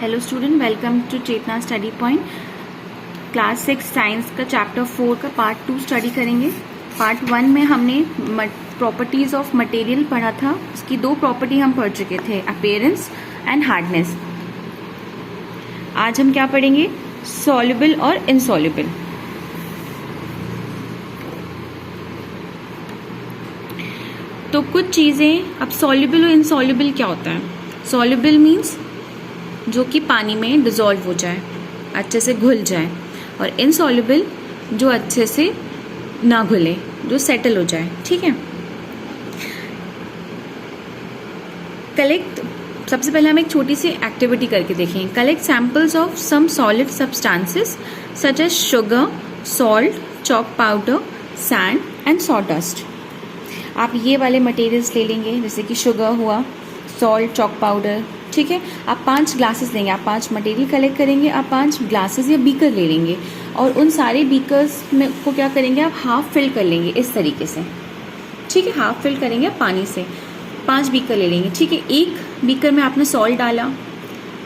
Hello student, welcome to Chetna study point. Class 6 science का chapter 4 का part 2 study करेंगे। Part 1 में हमने प्रॉपर्टीज ऑफ मटेरियल पढ़ा था। उसकी दो प्रॉपर्टी हम पढ़ चुके थे, अपीयरेंस एंड हार्डनेस। आज हम क्या पढ़ेंगे? सॉल्युबल और इनसॉल्युबल। तो कुछ चीजें, अब सॉल्युबल और इनसॉल्युबल क्या होता है? सॉल्युबल मीन्स जो कि पानी में डिजोल्व हो जाए, अच्छे से घुल जाए, और इनसॉल्युबल जो अच्छे से ना घुले, जो सेटल हो जाए। ठीक है, कलेक्ट, सबसे पहले हम एक छोटी सी एक्टिविटी करके देखेंगे। Collect samples of some solid substances such as sugar, salt, chalk powder, sand and sawdust. आप ये वाले मटेरियल्स ले लेंगे, जैसे कि शुगर हुआ, सॉल्ट, चॉक पाउडर। ठीक है, आप 5 ग्लासेस लेंगे, आप 5 मटेरियल कलेक्ट करेंगे, आप 5 ग्लासेस या बीकर ले लेंगे, और उन सारे बीकर्स में को क्या करेंगे, आप हाफ फिल कर लेंगे इस तरीके से। ठीक है, हाफ फिल करेंगे आप पानी से। 5 बीकर ले लेंगे। ठीक है, एक बीकर में आपने सॉल्ट डाला,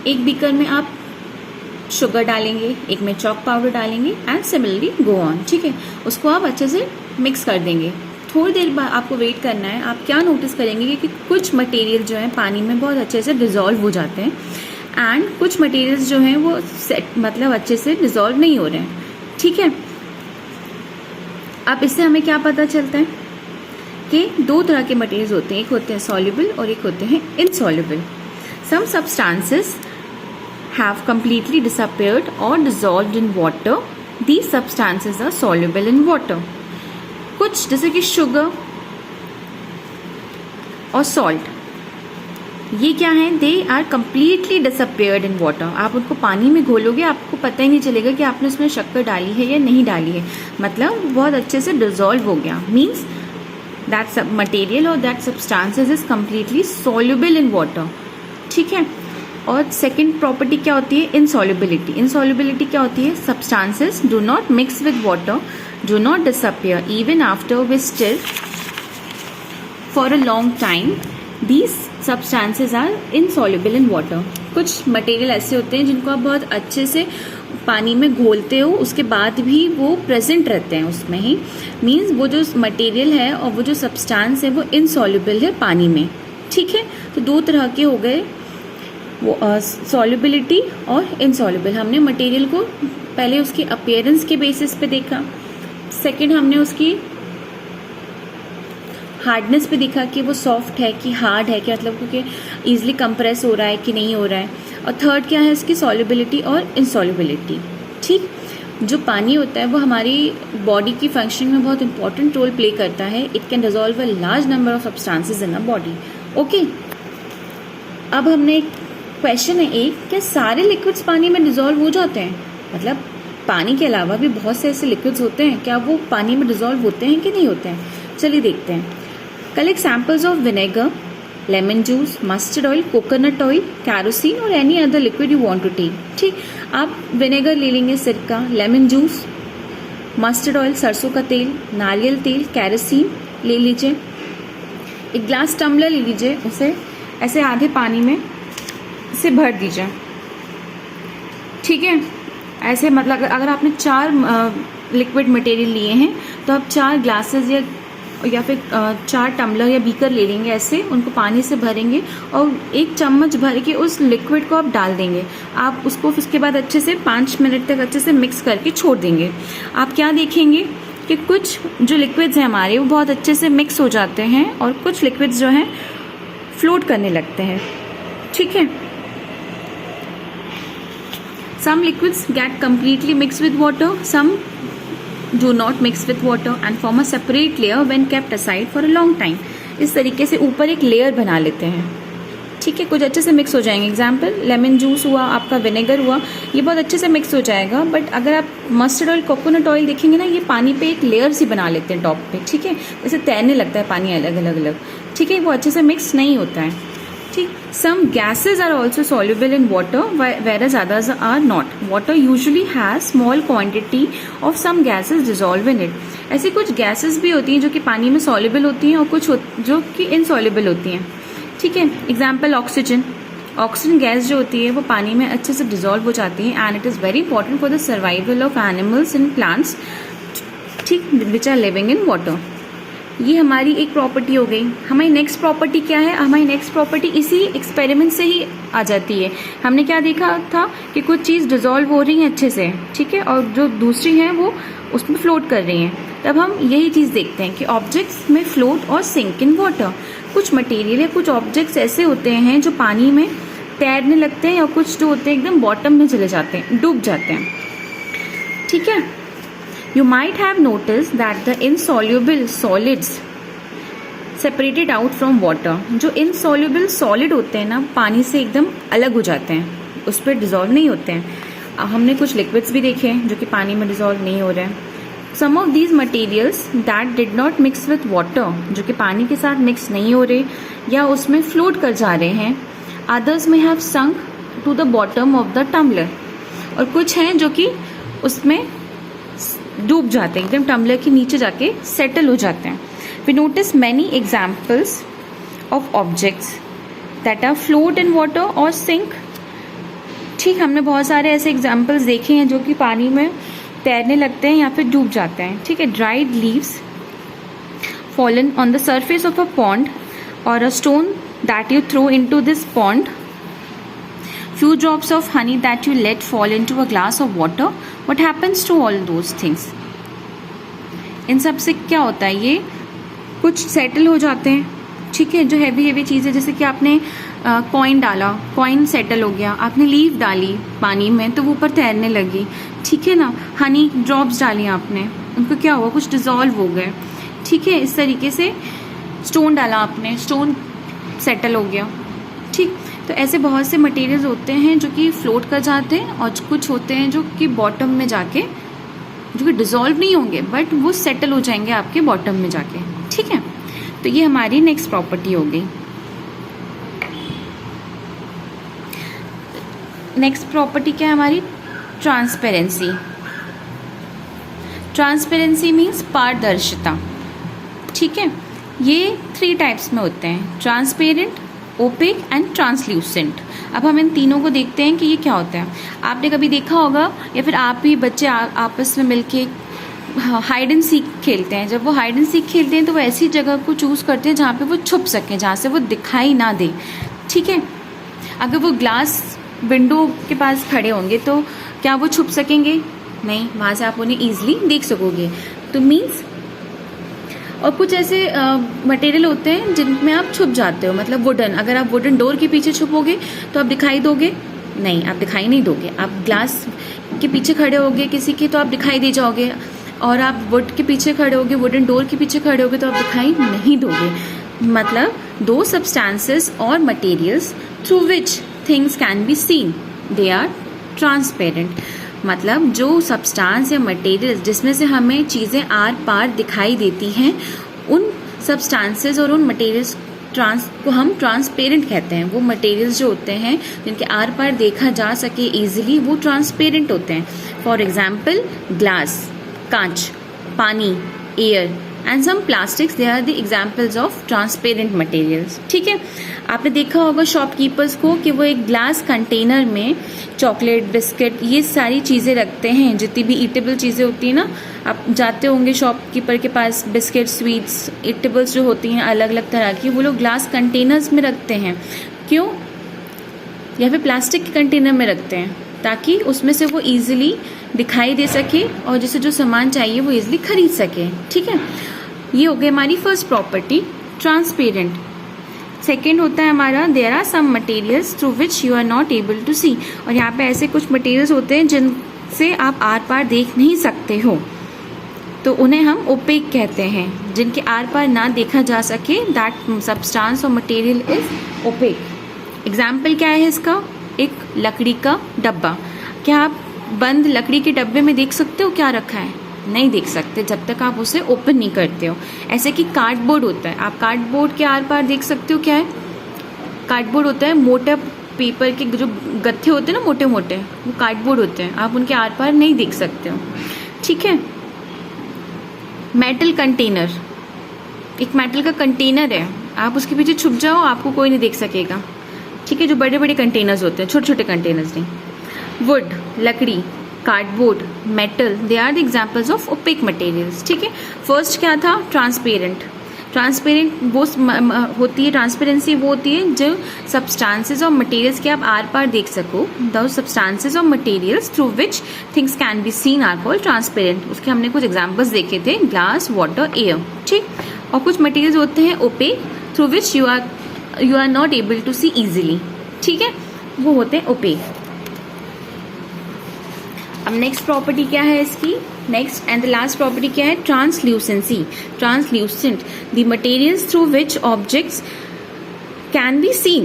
एक बीकर में आप शुगर डालेंगे, एक में चॉक पाउडर डालेंगे, एंड सिमिलरली गो ऑन। ठीक है, उसको आप अच्छे से मिक्स कर देंगे। थोड़ी देर बाद आपको वेट करना है। आप क्या नोटिस करेंगे कि कुछ मटेरियल जो है पानी में बहुत अच्छे से डिजोल्व हो जाते हैं, एंड कुछ मटेरियल्स जो हैं वो मतलब अच्छे से डिजोल्व नहीं हो रहे हैं। ठीक है, अब इससे हमें क्या पता चलता है कि 2 तरह के मटेरियल्स होते हैं, एक होते हैं सॉल्युबल और एक होते हैं insoluble. Some substances have completely disappeared और dissolved in water. These substances are soluble in water. कुछ जैसे कि शुगर और सॉल्ट, ये क्या है? दे आर कंप्लीटली डिसअपीयर्ड इन वाटर। आप उनको पानी में घोलोगे, आपको पता ही नहीं चलेगा कि आपने उसमें शक्कर डाली है या नहीं डाली है, मतलब बहुत अच्छे से डिजोल्व हो गया। मीन्स दैट मटेरियल और that substances is completely soluble in water. ठीक है, और सेकेंड प्रॉपर्टी क्या होती है? इनसॉल्युबिलिटी। इनसॉल्युबिलिटी क्या होती है? Substances do not mix with water, do not disappear even after we stir for a long time. These substances are insoluble in water. कुछ मटेरियल ऐसे होते हैं जिनको आप बहुत अच्छे से पानी में घोलते हो, उसके बाद भी वो प्रेजेंट रहते हैं उसमें ही। मीन्स वो जो मटेरियल है और वो जो सब्सटेंस है वो इनसॉल्युबल है पानी में। ठीक है, तो 2 तरह के हो गए, वो सॉल्युबिलिटी और इनसॉल्युबल। हमने मटेरियल को पहले उसके अपीयरेंस के बेसिस पे देखा, सेकेंड हमने उसकी हार्डनेस पे देखा कि वो सॉफ्ट है कि हार्ड है, कि मतलब क्योंकि ईजिली कंप्रेस हो रहा है कि नहीं हो रहा है, और थर्ड क्या है इसकी सॉल्युबिलिटी और इनसॉल्युबिलिटी। ठीक, जो पानी होता है वो हमारी बॉडी की फंक्शनिंग में बहुत इंपॉर्टेंट रोल प्ले करता है। It can dissolve a large number of substances in a body. Okay, अब हमने एक क्वेश्चन है, एक क्या सारे लिक्विड्स पानी में डिजोल्व हो जाते हैं? मतलब पानी के अलावा भी बहुत से ऐसे लिक्विड्स होते हैं, क्या वो पानी में डिजोल्व होते हैं कि नहीं होते हैं? चलिए देखते हैं। Collect samples of vinegar, lemon juice, mustard oil, coconut oil, kerosene और any other liquid you want to take. ठीक, आप विनेगर ले लेंगे, सिरका, लेमन जूस, मस्टर्ड ऑयल सरसों का तेल, नारियल तेल, कैरोसिन ले लीजिए। एक ग्लास टम्बलर ले लीजिए, उसे ऐसे आधे पानी में इसे भर दीजिए। ठीक है, ऐसे मतलब अगर आपने 4 लिक्विड मटेरियल लिए हैं तो आप 4 ग्लासेस या फिर 4 टम्बलर या बीकर ले लेंगे, ऐसे उनको पानी से भरेंगे और 1 चम्मच भर के उस लिक्विड को आप डाल देंगे। आप उसको उसके बाद अच्छे से 5 मिनट तक अच्छे से मिक्स करके छोड़ देंगे। आप क्या देखेंगे कि कुछ जो लिक्विड्स हैं हमारे वो बहुत अच्छे से मिक्स हो जाते हैं, और कुछ लिक्विड्स जो हैं फ्लोट करने लगते हैं। ठीक है, some liquids get completely mixed with water, some do not mix with water and form a separate layer when kept aside for a long time. इस तरीके से ऊपर एक लेयर बना लेते हैं। ठीक है, कुछ अच्छे से मिक्स हो जाएंगे। एग्जाम्पल, लेमन जूस हुआ, आपका विनेगर हुआ, ये बहुत अच्छे से मिक्स हो जाएगा। बट अगर आप मस्टर्ड ऑयल, कोकोनट ऑयल देखेंगे ना, ये पानी पे एक लेयर सी बना लेते हैं टॉप पे। ठीक है, जैसे तैरने लगता है पानी अलग अलग। ठीक है, वो अच्छे से मिक्स नहीं होता है। ठीक, some gases are also soluble in water whereas others are not. Water usually has small quantity of some gases dissolve in it. ऐसी कुछ गैसेस भी होती हैं जो कि पानी में soluble होती हैं और कुछ जो कि insoluble होती हैं। ठीक है, एग्जाम्पल ऑक्सीजन। ऑक्सीजन गैस जो होती है वो पानी में अच्छे से डिजोल्व हो जाती है and it is very important for the survival of animals and plants, ठीक, which are living in water. ये हमारी एक प्रॉपर्टी हो गई। हमारी नेक्स्ट प्रॉपर्टी क्या है? हमारी नेक्स्ट प्रॉपर्टी इसी एक्सपेरिमेंट से ही आ जाती है। हमने क्या देखा था कि कुछ चीज़ डिजोल्व हो रही है अच्छे से, ठीक है, और जो दूसरी हैं वो उसमें फ्लोट कर रही हैं। तब हम यही चीज़ देखते हैं कि ऑब्जेक्ट्स में फ्लोट और सिंक इन वाटर। कुछ मटेरियल या कुछ ऑब्जेक्ट्स ऐसे होते हैं जो पानी में तैरने लगते हैं और कुछ जो होते हैं एकदम बॉटम में चले जाते हैं, डूब जाते हैं, ठीक है। You might have noticed that the insoluble solids separated out from water, जो insoluble solid होते हैं ना, पानी से एकदम अलग हो जाते हैं, उस पर डिजोल्व नहीं होते हैं। हमने कुछ लिक्विड्स भी देखे हैं जो कि पानी में डिजोल्व नहीं हो रहे हैं। Some of these materials that did not mix with water, जो कि पानी के साथ मिक्स नहीं हो रहे या उसमें फ्लोट कर जा रहे हैं, others may have sunk to the bottom of the tumbler, और कुछ हैं जो कि उसमें डूब जाते हैं, एकदम टम्बलर के नीचे जाके सेटल हो जाते हैं। We notice many examples of objects that are float in water और सिंक, ठीक, हमने बहुत सारे ऐसे एग्जाम्पल्स देखे हैं जो कि पानी में तैरने लगते हैं या फिर डूब जाते हैं, ठीक है। Dried leaves fallen on the surface of a pond और a stone that you throw into this pond, few drops of honey that you let fall into a glass of water, what happens to all those things? इन सब से क्या होता है? ये कुछ settle हो जाते हैं, ठीक है। जो हैवी चीज़ें, जैसे कि आपने कॉइन डाला, कॉइन सेटल हो गया, आपने लीफ डाली पानी में तो वो ऊपर तैरने लगी, ठीक है ना। हनी ड्रॉप्स डाली आपने, उनको क्या हुआ? कुछ डिजोल्व हो गए, ठीक है। इस तरीके से स्टोन डाला आपने, स्टोन सेटल हो गया, ठीक। तो ऐसे बहुत से मटेरियल्स होते हैं जो कि फ्लोट कर जाते हैं और कुछ होते हैं जो कि बॉटम में जाके, जो कि डिजोल्व नहीं होंगे बट वो सेटल हो जाएंगे आपके बॉटम में जाके, ठीक है। तो ये हमारी नेक्स्ट प्रॉपर्टी हो गई। नेक्स्ट प्रॉपर्टी क्या है हमारी? ट्रांसपेरेंसी। ट्रांसपेरेंसी मीन्स पारदर्शिता, ठीक है। ये 3 टाइप्स में होते हैं, ट्रांसपेरेंट, ओपेक एंड ट्रांसल्यूसेंट। अब हम इन तीनों को देखते हैं कि ये क्या होता है। आपने कभी देखा होगा या फिर आप ही बच्चे आपस में मिलके हाइड एंड सीक खेलते हैं। जब वो हाइड एंड सीक खेलते हैं तो वो ऐसी जगह को चूज़ करते हैं जहाँ पे वो छुप सकें, जहाँ से वो दिखाई ना दे, ठीक है। अगर वो ग्लास विंडो के पास खड़े होंगे तो क्या वो छुप सकेंगे? नहीं, वहाँ से आप उन्हें ईजिली देख सकोगे। तो मीन्स, और कुछ ऐसे मटेरियल होते हैं जिनमें आप छुप जाते हो, मतलब वुडन, अगर आप वुडन डोर के पीछे छुपोगे तो आप दिखाई दोगे? नहीं, आप दिखाई नहीं दोगे। आप ग्लास के पीछे खड़े होगे किसी के तो आप दिखाई दे जाओगे, और आप वुड के पीछे खड़े होगे, वुडन डोर के पीछे खड़े होगे तो आप दिखाई नहीं दोगे। मतलब दो सब्सटेंसेस और materials through which things can be seen, they are transparent. मतलब जो सब्सटेंस या मटेरियल जिसमें से हमें चीज़ें आर पार दिखाई देती हैं, उन सब्सटेंसेस और उन मटेरियल्स को हम ट्रांसपेरेंट कहते हैं। वो मटेरियल्स जो होते हैं जिनके आर पार देखा जा सके इजीली, वो ट्रांसपेरेंट होते हैं। फॉर एग्जाम्पल ग्लास, कांच, पानी, air and some plastics, they are the examples of transparent materials, ठीक है। आपने देखा होगा शॉपकीपर्स को कि वो एक ग्लास कंटेनर में चॉकलेट, बिस्किट, ये सारी चीज़ें रखते हैं, जितनी भी ईटेबल चीज़ें होती हैं ना। आप जाते होंगे शॉपकीपर के पास, बिस्किट, स्वीट्स, ईटेबल्स जो होती हैं अलग अलग तरह की, वो लोग ग्लास कंटेनर्स में रखते हैं। क्यों? या फिर प्लास्टिक के कंटेनर में रखते हैं ताकि उसमें से वो ईजिली दिखाई दे सके और जिसे जो सामान चाहिए वो ईजिली खरीद सके, ठीक है। ये हो गई हमारी फर्स्ट प्रॉपर्टी, ट्रांसपेरेंट। सेकेंड होता है हमारा, there are some materials through which you are not able to see. और यहाँ पे ऐसे कुछ मटेरियल्स होते हैं जिनसे आप आर पार देख नहीं सकते हो, तो उन्हें हम ओपेक कहते हैं। जिनके आर पार ना देखा जा सके, दैट सब्सटेंस और मटेरियल इज ओपेक। एग्जाम्पल क्या है इसका? एक लकड़ी का डब्बा। क्या आप बंद लकड़ी के डब्बे में देख सकते हो क्या रखा है? नहीं देख सकते जब तक आप उसे ओपन नहीं करते हो। ऐसे कि कार्डबोर्ड होता है, आप कार्डबोर्ड के आर पार देख सकते हो क्या है? कार्डबोर्ड होता है मोटा पेपर के जो गत्थे होते हैं ना, मोटे मोटे, वो कार्डबोर्ड होते हैं, आप उनके आर पार नहीं देख सकते हो, ठीक है। मेटल कंटेनर, एक मेटल का कंटेनर है, आप उसके पीछे छुप जाओ, आपको कोई नहीं देख सकेगा, ठीक है, जो बड़े बड़े कंटेनर्स होते हैं, छोटे छोटे कंटेनर्स नहीं। वुड, लकड़ी, cardboard, metal, they are the examples of opaque materials. ठीक है, फर्स्ट क्या था, ट्रांसपेरेंट। ट्रांसपेरेंट वो होती है, ट्रांसपेरेंसी वो होती है जो सब्सटेंसेस और मटेरियल्स के आप आर पार देख सको। द सब्सटेंसेस और materials through which things can be seen are called transparent. उसके हमने कुछ एग्जांपल्स देखे थे, ग्लास, वाटर, एयर। ठीक, और कुछ मटेरियल्स होते हैं opaque, through which you are not able to see easily. ठीक है, वो होते हैं ओपेक। अब नेक्स्ट प्रॉपर्टी क्या है इसकी, next and the last property क्या है, translucency. Translucent, the materials through which objects can be seen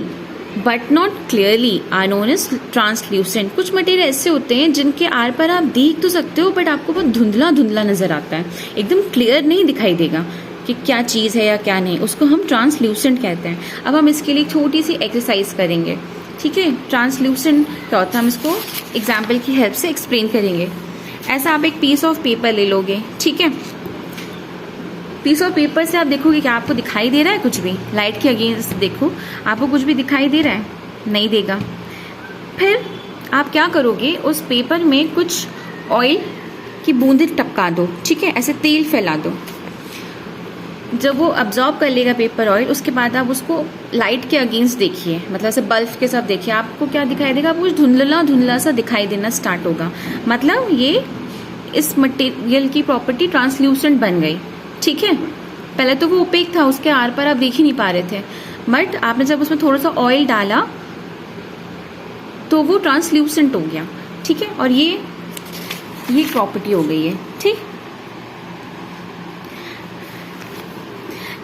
but not clearly are known as translucent. कुछ मटेरियल ऐसे होते हैं जिनके आर पर आप देख तो सकते हो बट आपको बहुत धुंधला धुंधला नजर आता है, एकदम क्लियर नहीं दिखाई देगा कि क्या चीज़ है या क्या नहीं, उसको हम ट्रांसल्यूसेंट कहते हैं। अब हम इसके लिए छोटी सी एक्सरसाइज करेंगे। ठीक है, ट्रांसल्यूसेंट क्या होता है, हम इसको एग्जाम्पल की हेल्प से एक्सप्लेन करेंगे। ऐसा आप एक पीस ऑफ पेपर ले लोगे। ठीक है, पीस ऑफ पेपर से आप देखोगे कि आपको दिखाई दे रहा है कुछ भी, लाइट के अगेंस्ट देखो, आपको कुछ भी दिखाई दे रहा है, नहीं देगा। फिर आप क्या करोगे, उस पेपर में कुछ ऑयल की बूंदें टपका दो। ठीक है, ऐसे तेल फैला दो। जब वो अब्जॉर्ब कर लेगा पेपर ऑयल, उसके बाद आप उसको लाइट के अगेंस्ट देखिए, मतलब ऐसे बल्ब के साथ देखिए, आपको क्या दिखाई देगा, आपको धुंधला धुंधला सा दिखाई देना स्टार्ट होगा। मतलब ये इस मटेरियल की प्रॉपर्टी ट्रांसल्यूसेंट बन गई। ठीक है, पहले तो वो ओपेक था, उसके आर पर आप देख ही नहीं पा रहे थे, बट आपने जब उसमें थोड़ा सा ऑयल डाला तो वो ट्रांसल्यूसेंट हो गया। ठीक है, और ये प्रॉपर्टी हो गई है। ठीक,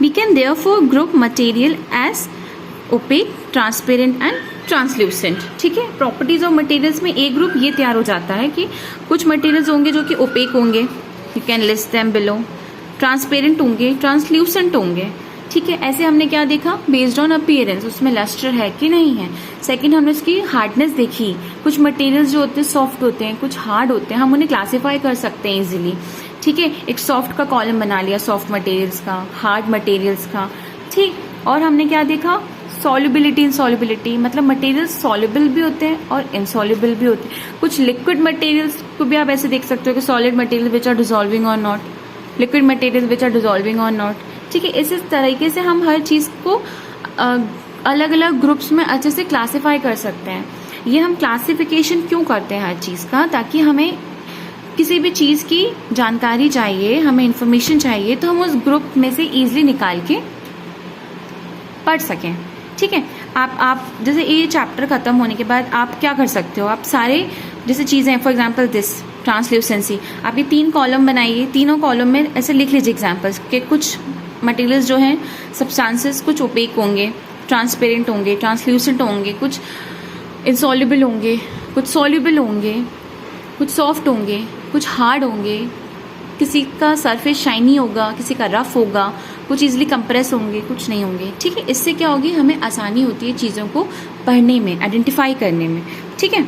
we can therefore group material as opaque, transparent and translucent। ठीक है, प्रॉपर्टीज ऑफ मटेरियल्स में एक ग्रुप ये तैयार हो जाता है कि कुछ मटेरियल्स होंगे जो कि ओपेक होंगे, you can list them below, transparent होंगे, ट्रांसल्यूसेंट होंगे। ठीक है, ऐसे हमने क्या देखा, बेस्ड ऑन अपीयरेंस, उसमें लस्टर है कि नहीं है। सेकंड, हमने उसकी हार्डनेस देखी, कुछ मटेरियल्स जो होते हैं सॉफ्ट होते हैं, कुछ हार्ड होते हैं, हम उन्हें क्लासीफाई कर सकते हैं इजीली। ठीक है, एक सॉफ्ट का कॉलम बना लिया, सॉफ्ट मटेरियल्स का, हार्ड मटेरियल्स का। ठीक, और हमने क्या देखा, सॉल्युबिलिटी, इनसॉल्युबिलिटी, मतलब मटेरियल्स सॉल्युबल भी होते हैं और इनसॉल्युबल भी होते हैं। कुछ लिक्विड मटेरियल्स को भी आप ऐसे देख सकते हो कि solid material which are dissolving और not, liquid material which are dissolving और नॉट। ठीक है, इस तरीके से हम हर चीज़ को अलग अलग ग्रुप्स में अच्छे से क्लासीफाई कर सकते हैं। ये हम क्लासिफिकेशन क्यों करते हैं हर चीज़ का, ताकि हमें किसी भी चीज़ की जानकारी चाहिए, हमें इंफॉर्मेशन चाहिए, तो हम उस ग्रुप में से इजीली निकाल के पढ़ सकें। ठीक है, आप जैसे ये चैप्टर खत्म होने के बाद आप क्या कर सकते हो, आप सारे जैसे चीज़ें, फॉर एग्जांपल दिस ट्रांसल्यूसेंसी, आप ये 3 कॉलम बनाइए, तीनों कॉलम में ऐसे लिख लीजिए एग्जाम्पल्स के कुछ मटेरियल्स जो हैं सब्सटेंसेस कुछ ओपेक होंगे, ट्रांसपेरेंट होंगे, ट्रांसल्यूसेंट होंगे, कुछ इंसॉल्युबल होंगे, कुछ सॉल्युबल होंगे, कुछ सॉफ्ट होंगे, कुछ हार्ड होंगे, किसी का सरफेस शाइनी होगा, किसी का रफ होगा, कुछ इजीली कंप्रेस होंगे, कुछ नहीं होंगे। ठीक है, इससे क्या होगी, हमें आसानी होती है चीज़ों को पढ़ने में, आइडेंटिफाई करने में। ठीक है,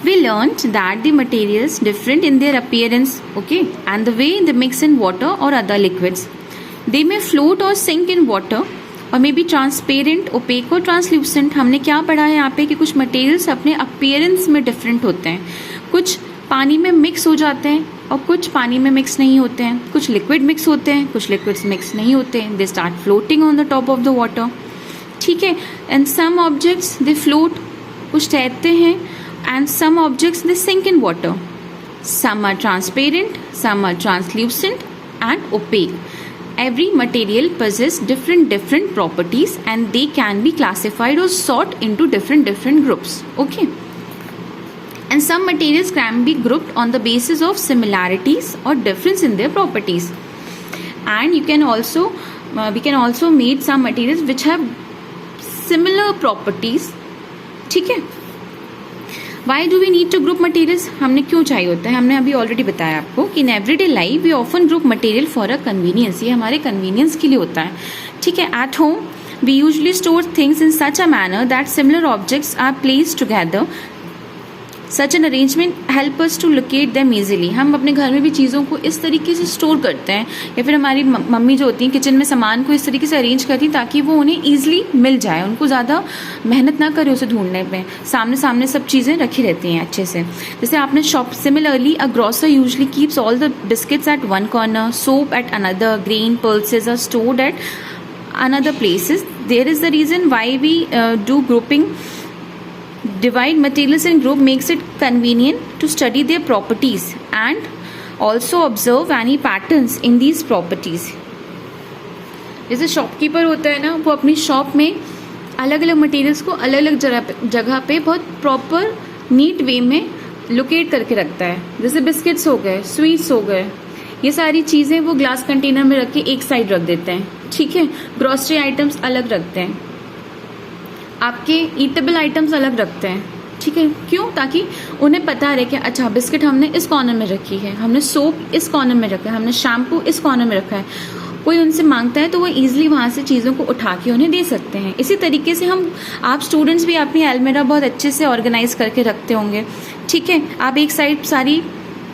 we learned that the materials different in their appearance, okay, and the way they mix in water or other liquids. They may float or sink in water or may be transparent, opaque और translucent। हमने क्या पढ़ा है यहाँ पे कि कुछ materials अपने appearance में different होते हैं, कुछ पानी में मिक्स हो जाते हैं और कुछ पानी में मिक्स नहीं होते हैं, कुछ लिक्विड मिक्स होते हैं, कुछ लिक्विड्स मिक्स नहीं होते हैं, they start floating on the top of the water. ठीक है, and some objects they float, कुछ तैरते हैं, and some objects they sink in water. Some are transparent, some are translucent and opaque. Every material possesses different properties and they can be classified or sort into different groups. Okay. And some materials can be grouped on the basis of similarities or difference in their properties. And we can also meet some materials which have similar properties. ठीक है, why do we need to group materials, हमने क्यों चाहिए होता है, हमने अभी already बताया आपको कि in everyday life we often group material for a convenience, ये हमारे कन्वीनियंस के लिए होता है। ठीक है, at home we usually store things in such a manner that similar objects are placed together such an arrangement help us to locate them easily. हम अपने घर में भी चीज़ों को इस तरीके से स्टोर करते हैं, या फिर हमारी मम्मी जो होती हैं किचन में सामान को इस तरीके से अरेंज करती हैं ताकि वो उन्हें ईजिली मिल जाए, उनको ज़्यादा मेहनत ना करे उसे ढूंढने में, सामने सामने सब चीज़ें रखी रहती हैं अच्छे से। जैसे आपने shop, similarly a grocer usually keeps all the biscuits at one corner, soap at another, grain pulses are stored at another places. There is the reason why we do grouping. Divide materials in group makes it convenient to study their properties and also observe any patterns in these properties. जैसे shopkeeper होता है ना, वो अपनी shop में अलग अलग materials को अलग अलग जगह पे बहुत प्रॉपर नीट वे में लोकेट करके रखता है। जैसे बिस्किट्स हो गए, स्वीट्स हो गए, ये सारी चीज़ें वो ग्लास कंटेनर में रख के एक साइड रख देते हैं, ठीक है। ग्रोसरी आइटम्स अलग रखते हैं, आपके ईटेबल आइटम्स अलग रखते हैं, ठीक है। क्यों? ताकि उन्हें पता रहे कि अच्छा बिस्किट हमने इस कॉर्नर में रखी है, हमने सोप इस कॉर्नर में रखा है, हमने शैम्पू इस कॉर्नर में रखा है। कोई उनसे मांगता है तो वो ईजिली वहाँ से चीज़ों को उठा के उन्हें दे सकते हैं। इसी तरीके से आप स्टूडेंट्स भी अपनी अलमीरा बहुत अच्छे से ऑर्गेनाइज करके रखते होंगे, ठीक है। आप एक साइड सारी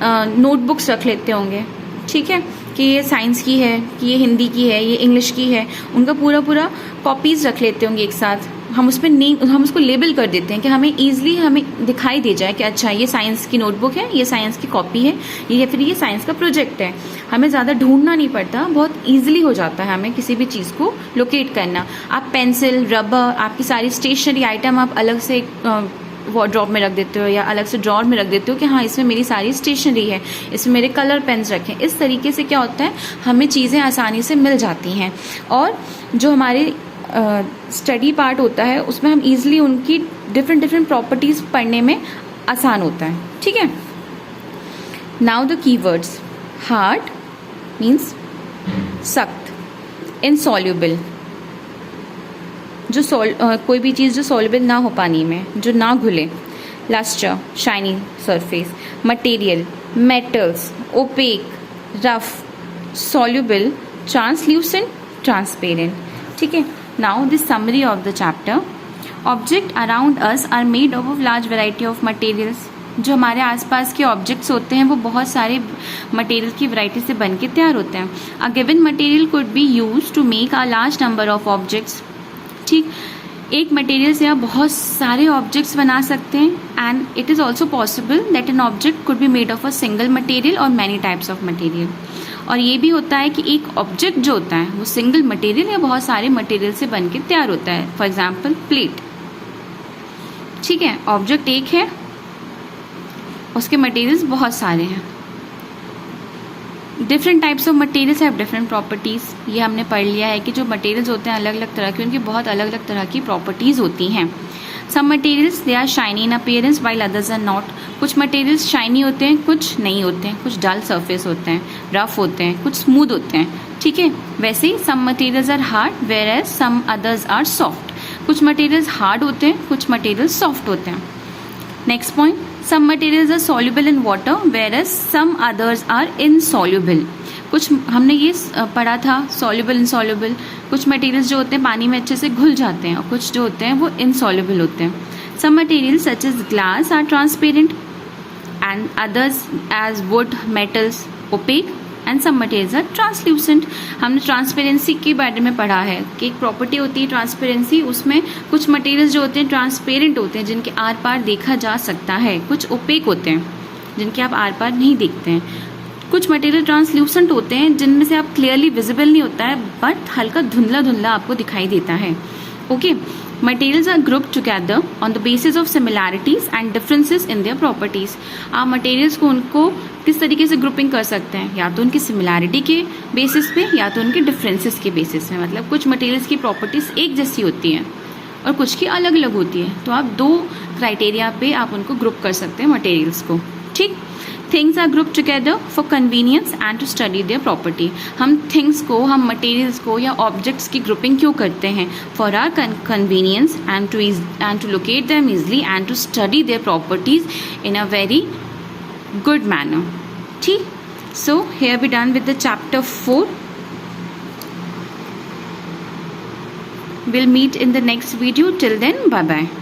नोटबुक्स रख लेते होंगे, ठीक है, कि ये साइंस की है, कि ये हिंदी की है, ये इंग्लिश की है, उनका पूरा कॉपीज़ रख लेते होंगे एक साथ। हम उस पर नेम, हम उसको लेबल कर देते हैं कि हमें ईजिली हमें दिखाई दे जाए कि अच्छा ये साइंस की नोटबुक है, ये साइंस की कॉपी है, ये फिर ये साइंस का प्रोजेक्ट है। हमें ज़्यादा ढूंढना नहीं पड़ता, बहुत ईजिली हो जाता है हमें किसी भी चीज़ को लोकेट करना। आप पेंसिल, रबर, आपकी सारी स्टेशनरी आइटम आप अलग से वार्डरोब में रख देते हो या अलग से ड्रॉर में रख देते हो कि हाँ इसमें मेरी सारी स्टेशनरी है, इसमें मेरे कलर पेन्स रखें। इस तरीके से क्या होता है, हमें चीज़ें आसानी से मिल जाती हैं और जो हमारे स्टडी पार्ट होता है उसमें हम इजीली उनकी डिफरेंट प्रॉपर्टीज़ पढ़ने में आसान होता है, ठीक है। Now the keywords. Hard means सख्त, इनसॉल्युबल जो कोई भी चीज़ जो सॉल्युबल ना हो पानी में, जो ना घुले। Luster shiny surface. Material metals, opaque, rough, soluble, translucent, transparent, ठीक है। Now this summary of the chapter. Object around us are made of large variety of materials. जो हमारे आसपास के ऑब्जेक्ट्स होते हैं वो बहुत सारे मटेरियल की वैरायटी से बन के तैयार होते हैं। A given material could be used to make a large number of objects, ठीक। एक मटेरियल से आप बहुत सारे ऑब्जेक्ट्स बना सकते हैं and it is also possible that an object could be made of a single material और मैनी टाइप्स ऑफ मटेरियल। और ये भी होता है कि एक ऑब्जेक्ट जो होता है वो सिंगल मटेरियल या बहुत सारे मटेरियल से बन के तैयार होता है। फॉर एग्जाम्पल प्लेट, ठीक है, ऑब्जेक्ट एक है, उसके मटेरियल्स बहुत सारे हैं। Different types of materials have different properties. ये हमने पढ़ लिया है कि जो मटेरियल्स होते हैं अलग अलग तरह के, उनकी बहुत अलग अलग तरह की प्रॉपर्टीज़ होती हैं। Some materials they are shiny in appearance while others are not. कुछ मटेरियल्स शाइनी होते हैं, कुछ नहीं होते हैं, कुछ डल सरफेस होते हैं, रफ होते हैं, कुछ स्मूथ होते हैं, ठीक है। वैसे ही some materials are hard whereas some others are soft. कुछ मटेरियल्स हार्ड होते हैं, कुछ मटेरियल्स सॉफ्ट होते हैं। Next point, some materials are soluble in water whereas some others are insoluble। कुछ हमने ये पढ़ा था soluble insoluble। कुछ materials जो होते हैं पानी में अच्छे से घुल जाते हैं और कुछ जो होते हैं वो insoluble होते हैं। some materials such as glass are transparent and others as wood, metals opaque and some materials are translucent। हमने ट्रांसपेरेंसी के बारे में पढ़ा है कि एक प्रॉपर्टी होती है ट्रांसपेरेंसी, उसमें कुछ मटेरियल्स जो होते हैं ट्रांसपेरेंट होते हैं जिनके आर पार देखा जा सकता है, कुछ ओपेक होते हैं जिनके आप आर पार नहीं देखते हैं, कुछ मटेरियल ट्रांसल्यूसेंट होते हैं जिनमें से आप क्लियरली विजिबल नहीं होता है बट हल्का धुंधला धुंधला आपको दिखाई देता है, okay. Materials are grouped together on the basis of similarities and differences in their properties। आप मटेरियल्स को उनको किस तरीके से ग्रुपिंग कर सकते हैं, या तो उनकी सिमिलैरिटी के बेसिस पे या तो उनके डिफरेंसेस के बेसिस पे। मतलब कुछ मटेरियल्स की प्रॉपर्टीज एक जैसी होती हैं और कुछ की अलग अलग होती है, तो आप दो क्राइटेरिया पे आप उनको ग्रुप कर सकते हैं मटेरियल्स को, ठीक। Things are group together for convenience and to study their property. हम थिंग्स को, हम मटेरियल्स को या ऑब्जेक्ट्स की ग्रुपिंग क्यों करते हैं? For our convenience and to locate them easily and to study their properties in a very good manner, ठीक। So here we done with the chapter 4। We'll meet in the next video. Till then, bye bye।